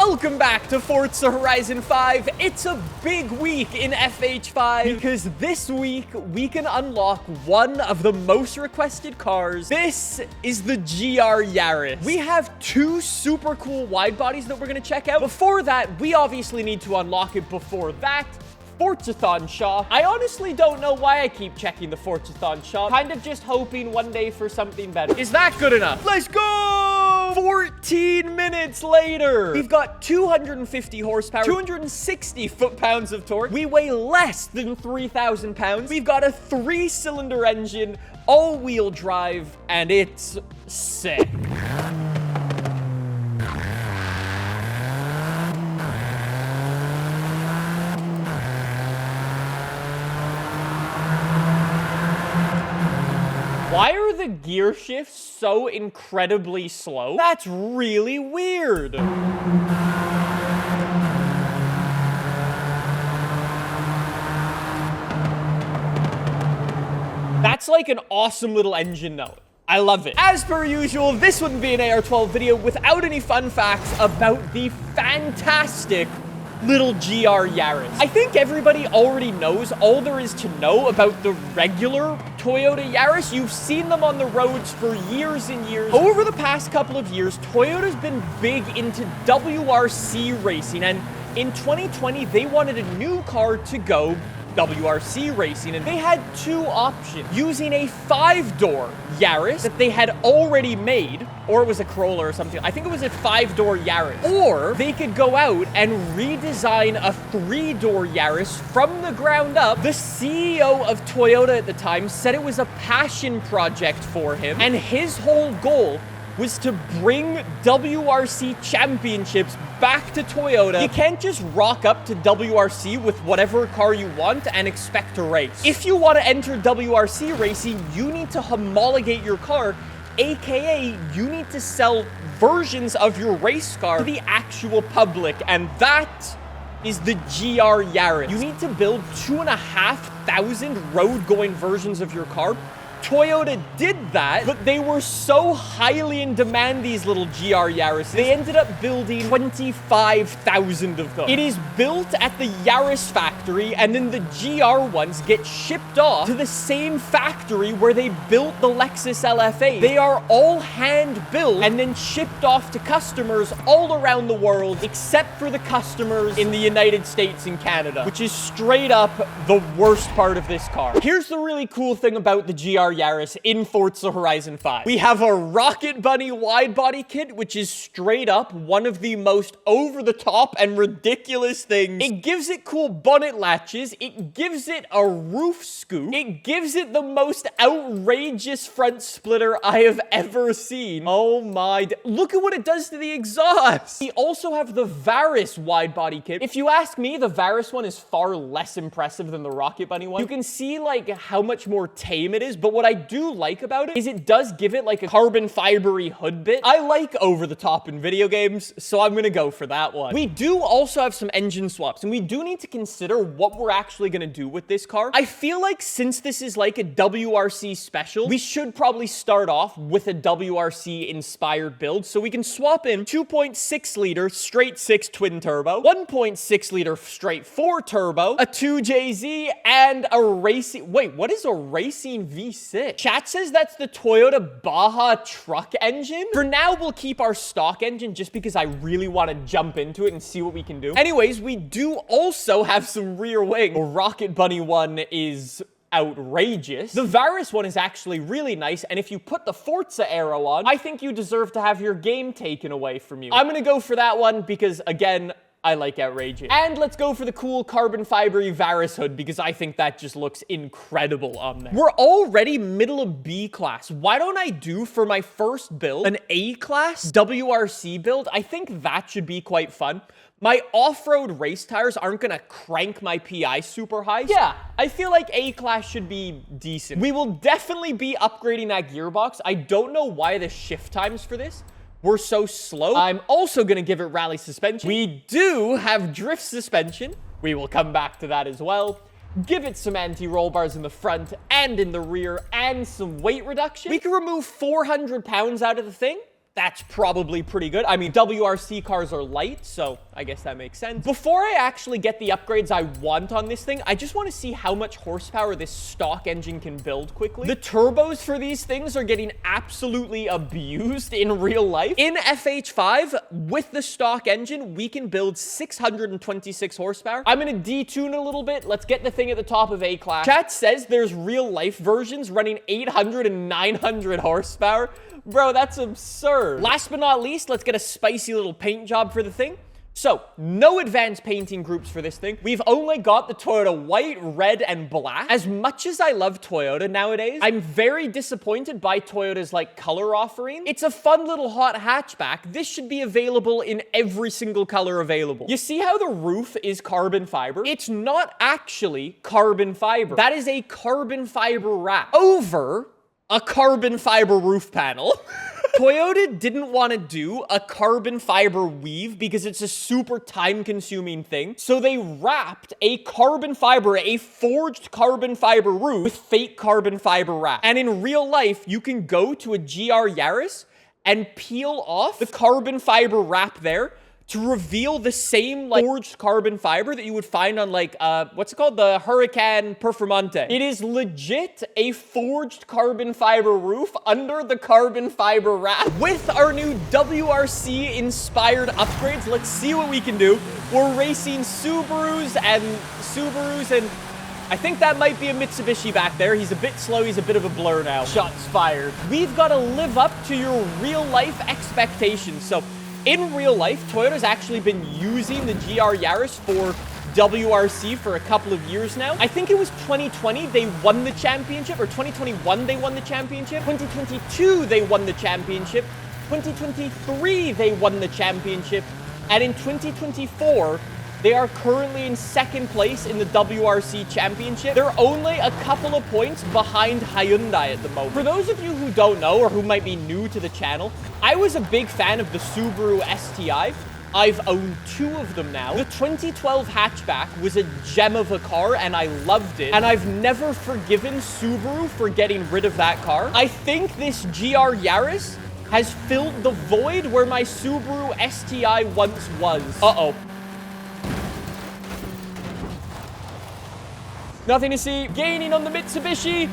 Welcome back to Forza Horizon 5. It's a big week in FH5 because this week we can unlock one of the most requested cars. This is the GR Yaris. We have two super cool wide bodies that we're going to check out. Before that, we obviously need to unlock it before that. Forzathon shop. I honestly don't know why I keep checking the Forzathon shop. Kind of just hoping one day for something better. Is that good enough? Let's go! 14 minutes later. We've got 250 horsepower, 260 foot-pounds of torque. We weigh less than 3,000 pounds. We've got a 3-cylinder engine, all-wheel drive, and it's sick. Why are the gear shifts so incredibly slow? That's really weird. That's like an awesome little engine note. I love it. As per usual, this wouldn't be an AR12 video without any fun facts about the fantastic little GR Yaris. I think everybody already knows all there is to know about the regular Toyota Yaris. You've seen them on the roads for years and years. Over the past couple of years, Toyota's been big into WRC racing, and in 2020, they wanted a new car to go WRC racing, and they had two options: using a 5-door Yaris that they had already made, or it was a Corolla or something. I think it was a 5-door Yaris. Or they could go out and redesign a 3-door Yaris from the ground up. The CEO of Toyota at the time said it was a passion project for him, and his whole goal was to bring WRC championships back to Toyota. You can't just rock up to WRC with whatever car you want and expect to race. If you want to enter WRC racing, you need to homologate your car, aka you need to sell versions of your race car to the actual public, and that is the GR Yaris. You need to build 2,500 road-going versions of your car. Toyota did that, but they were so highly in demand, these little GR Yaris, they ended up building 25,000 of them. It is built at the Yaris factory, and then the GR ones get shipped off to the same factory where they built the Lexus LFA. They are all hand-built and then shipped off to customers all around the world, except for the customers in the United States and Canada, which is straight up the worst part of this car. Here's the really cool thing about the GR Yaris in Forza Horizon 5. We have a Rocket Bunny wide body kit, which is straight up one of the most over-the-top and ridiculous things. It gives it cool bonnet latches, it gives it a roof scoop, it gives it the most outrageous front splitter I have ever seen. Oh my, look at what it does to the exhaust. We also have the Varis wide body kit. If you ask me, the Varis one is far less impressive than the Rocket Bunny one. You can see like how much more tame it is, but what I do like about it is it does give it like a carbon fibery hood bit. I like over the top in video games, so I'm gonna go for that one. We do also have some engine swaps, and we do need to consider what we're actually gonna do with this car. I feel like since this is like a WRC special, we should probably start off with a WRC inspired build, so we can swap in 2.6 liter straight 6 twin turbo, 1.6 liter straight 4 turbo, a 2JZ, and a racing, wait, what is a racing V6? Chat says that's the Toyota Baja truck engine. For now, we'll keep our stock engine just because I really want to jump into it and see what we can do. Anyways, we do also have some rear wing. The Rocket Bunny one is outrageous. The Varis one is actually really nice, and if you put the Forza arrow on, I think you deserve to have your game taken away from you. I'm gonna go for that one because, again, I like outrageous. And let's go for the cool carbon fibery Varis hood because I think that just looks incredible on there. We're already middle of B class. Why don't I do for my first build an A class WRC build? I think that should be quite fun. My off-road race tires aren't gonna crank my PI super high. Yeah, I feel like A class should be decent. We will definitely be upgrading that gearbox. I don't know why the shift times for this were so slow. I'm also gonna give it rally suspension. We do have drift suspension. We will come back to that as well. Give it some anti-roll bars in the front and in the rear and some weight reduction. We can remove 400 pounds out of the thing That's probably pretty good. I mean, WRC cars are light, so I guess that makes sense. Before I actually get the upgrades I want on this thing, I just want to see how much horsepower this stock engine can build quickly. The turbos for these things are getting absolutely abused in real life. In FH5, with the stock engine, we can build 626 horsepower. I'm going to detune a little bit. Let's get the thing at the top of A-Class. Chat says there's real life versions running 800 and 900 horsepower. Bro, that's absurd. Last but not least, let's get a spicy little paint job for the thing. So, no advanced painting groups for this thing. We've only got the Toyota white, red, and black. As much as I love Toyota nowadays, I'm very disappointed by Toyota's, like, color offering. It's a fun little hot hatchback. This should be available in every single color available. You see how the roof is carbon fiber? It's not actually carbon fiber. That is a carbon fiber wrap over a carbon fiber roof panel. Toyota didn't want to do a carbon fiber weave because it's a super time-consuming thing. So they wrapped a carbon fiber, a forged carbon fiber roof with fake carbon fiber wrap. And in real life, you can go to a GR Yaris and peel off the carbon fiber wrap there to reveal the same, like, forged carbon fiber that you would find on, like, what's it called? The Huracan Performante. It is legit a forged carbon fiber roof under the carbon fiber wrap. With our new WRC-inspired upgrades, let's see what we can do. We're racing Subarus, and I think that might be a Mitsubishi back there. He's a bit slow. He's a bit of a blur now. Shots fired. We've got to live up to your real-life expectations. So, in real life, Toyota's actually been using the GR Yaris for WRC for a couple of years now. I think it was 2020 they won the championship, or 2021 they won the championship. 2022 they won the championship. 2023 they won the championship. And in 2024, they are currently in second place in the WRC Championship. They're only a couple of points behind Hyundai at the moment. For those of you who don't know, or who might be new to the channel, I was a big fan of the Subaru STI. I've owned 2 of them now. The 2012 hatchback was a gem of a car, and I loved it. And I've never forgiven Subaru for getting rid of that car. I think this GR Yaris has filled the void where my Subaru STI once was. Uh-oh. Nothing to see. Gaining on the Mitsubishi.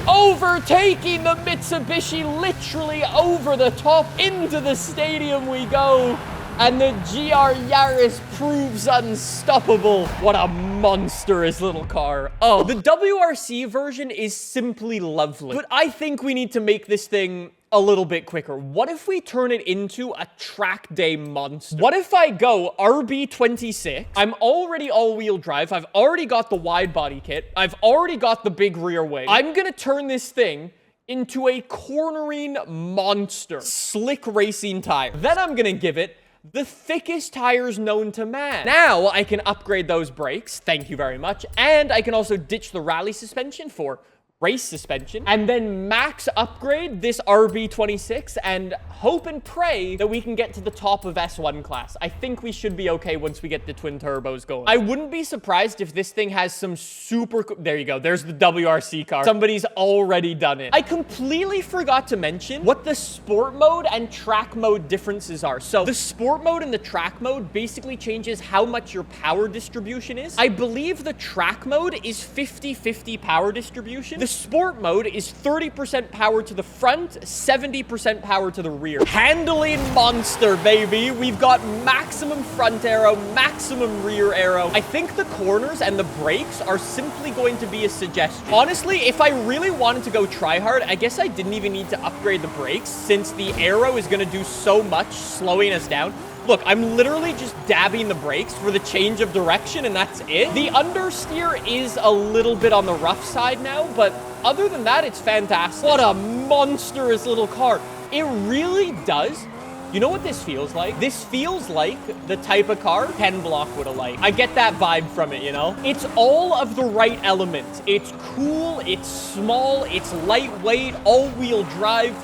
Overtaking the Mitsubishi, literally over the top. Into the stadium we go. And the GR Yaris proves unstoppable. What a monstrous little car. Oh, the WRC version is simply lovely. But I think we need to make this thing a little bit quicker. What if we turn it into a track day monster? What if I go RB26? I'm already all-wheel drive. I've already got the wide body kit. I've already got the big rear wing. I'm gonna turn this thing into a cornering monster. Slick racing tire. Then I'm gonna give it the thickest tires known to man. Now I can upgrade those brakes. Thank you very much. And I can also ditch the rally suspension for race suspension, and then max upgrade this RB26 and hope and pray that we can get to the top of S1 class. I think we should be okay once we get the twin turbos going. I wouldn't be surprised if this thing has some super... There you go. There's the WRC car. Somebody's already done it. I completely forgot to mention what the sport mode and track mode differences are. So the sport mode and the track mode basically changes how much your power distribution is. I believe the track mode is 50-50 power distribution. The sport mode is 30% power to the front, 70% power to the rear. Handling monster, baby. We've got maximum front aero, maximum rear aero. I think the corners and the brakes are simply going to be a suggestion. Honestly, if I really wanted to go try hard, I guess I didn't even need to upgrade the brakes since the aero is going to do so much slowing us down. Look, I'm literally just dabbing the brakes for the change of direction, and that's it. The understeer is a little bit on the rough side now, but other than that, it's fantastic. What a monstrous little car. It really does. You know what this feels like? This feels like the type of car Ken Block would have liked. I get that vibe from it, you know? It's all of the right elements. It's cool, it's small, it's lightweight, all-wheel drive,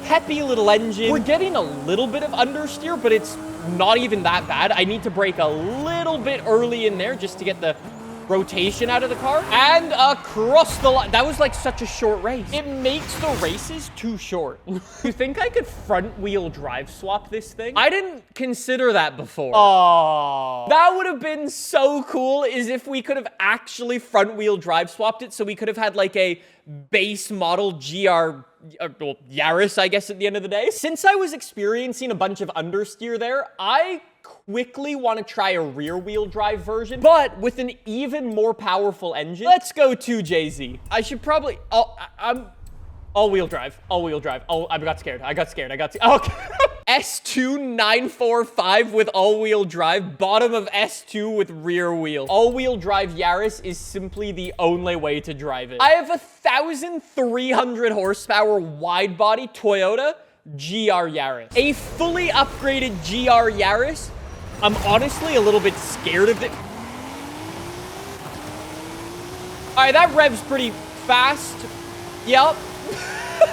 peppy little engine. We're getting a little bit of understeer, but it's not even that bad. I need to brake a little bit early in there just to get the rotation out of the car, and across the line. That was like such a short race. It makes the races too short. You think I could front wheel drive swap this thing? I didn't consider that before. Oh, that would have been so cool, is if we could have actually front wheel drive swapped it, so we could have had like a base model GR Yaris, I guess, at the end of the day. Since I was experiencing a bunch of understeer there, I quickly want to try a rear wheel drive version, but with an even more powerful engine. Let's go to JZ. I should probably, I'm all-wheel drive. Oh, I got scared. Okay. S2 945 with all-wheel drive, bottom of S2 with rear wheel. All-wheel drive Yaris is simply the only way to drive it. I have 1,300 horsepower wide body Toyota GR Yaris. A fully upgraded GR Yaris. I'm honestly a little bit scared of it. All right, that revs pretty fast. Yup.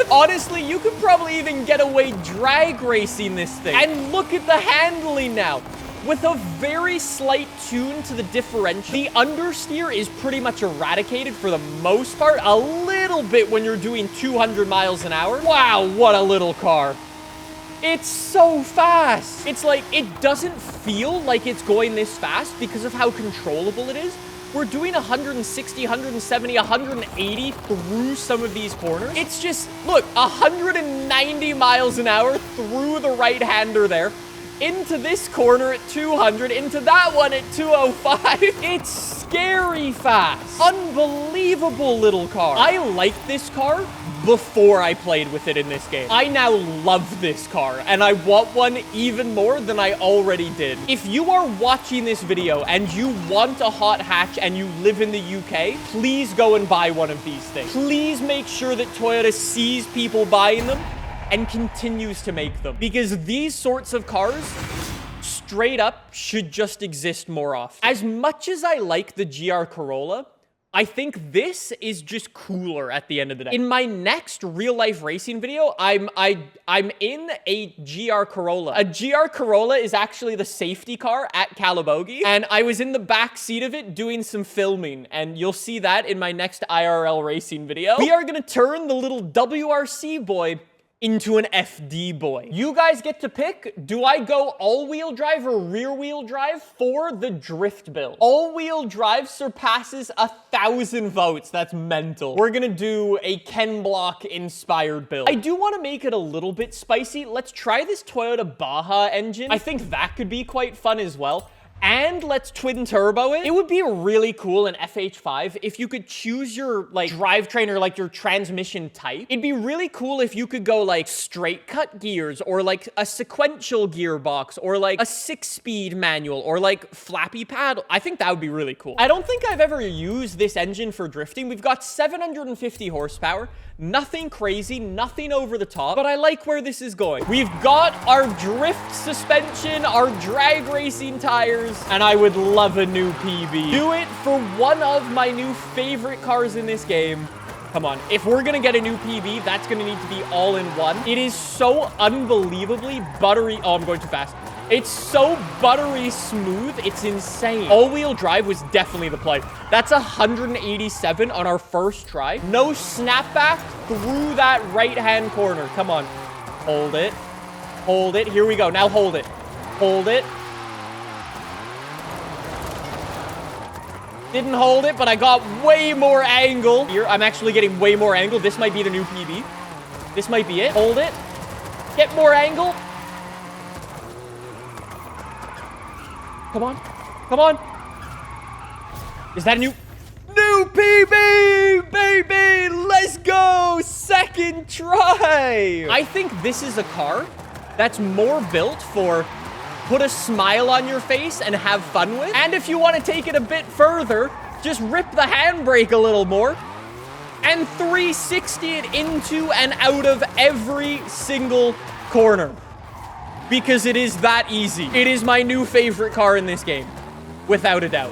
Honestly, you could probably even get away drag racing this thing. And look at the handling now. With a very slight tune to the differential, the understeer is pretty much eradicated for the most part. A little bit when you're doing 200 miles an hour. Wow, what a little car. It's so fast. It's like, it doesn't feel like it's going this fast because of how controllable it is. We're doing 160, 170, 180 through some of these corners. It's just, look, 190 miles an hour through the right-hander there, into this corner at 200, into that one at 205. It's scary fast. Unbelievable little car. I liked this car before I played with it in this game. I now love this car, and I want one even more than I already did. If you are watching this video and you want a hot hatch and you live in the UK, please go and buy one of these things. Please make sure that Toyota sees people buying them and continues to make them, because these sorts of cars straight up should just exist more often. As much as I like the GR Corolla, I think this is just cooler at the end of the day. In my next real-life racing video, I'm in a GR Corolla. A GR Corolla is actually the safety car at Calabogie, and I was in the back seat of it doing some filming, and you'll see that in my next IRL racing video. We are gonna turn the little WRC boy into an FD boy. You guys get to pick, do I go all-wheel drive or rear-wheel drive for the drift build? All-wheel drive surpasses 1,000 votes. That's mental. We're gonna do a Ken Block inspired build. I do want to make it a little bit spicy. Let's try this Toyota Baja engine. I think that could be quite fun as well. And let's twin turbo it. It would be really cool in FH5 if you could choose your like drivetrain or like your transmission type. It'd be really cool if you could go like straight cut gears or like a sequential gearbox or like a 6-speed manual or like flappy paddle. I think that would be really cool. I don't think I've ever used this engine for drifting. We've got 750 horsepower. Nothing crazy, nothing over the top, but I like where this is going. We've got our drift suspension, our drag racing tires, and I would love a new PB. Do it for one of my new favorite cars in this game. Come on, if we're gonna get a new PB, that's gonna need to be all in one. It is so unbelievably buttery. Oh, I'm going too fast. It's so buttery smooth, it's insane. All-wheel drive was definitely the play. That's 187 on our first try. No snapback through that right-hand corner. Come on. Hold it. Hold it. Here we go. Now hold it. Hold it. Didn't hold it, but I got way more angle. Here, I'm actually getting way more angle. This might be the new PB. This might be it. Hold it. Get more angle. Come on. Come on. Is that a new PB, baby? Let's go. Second try. I think this is a car that's more built for put a smile on your face and have fun with. And if you want to take it a bit further, just rip the handbrake a little more and 360 it into and out of every single corner. Because it is that easy. It is my new favorite car in this game, without a doubt.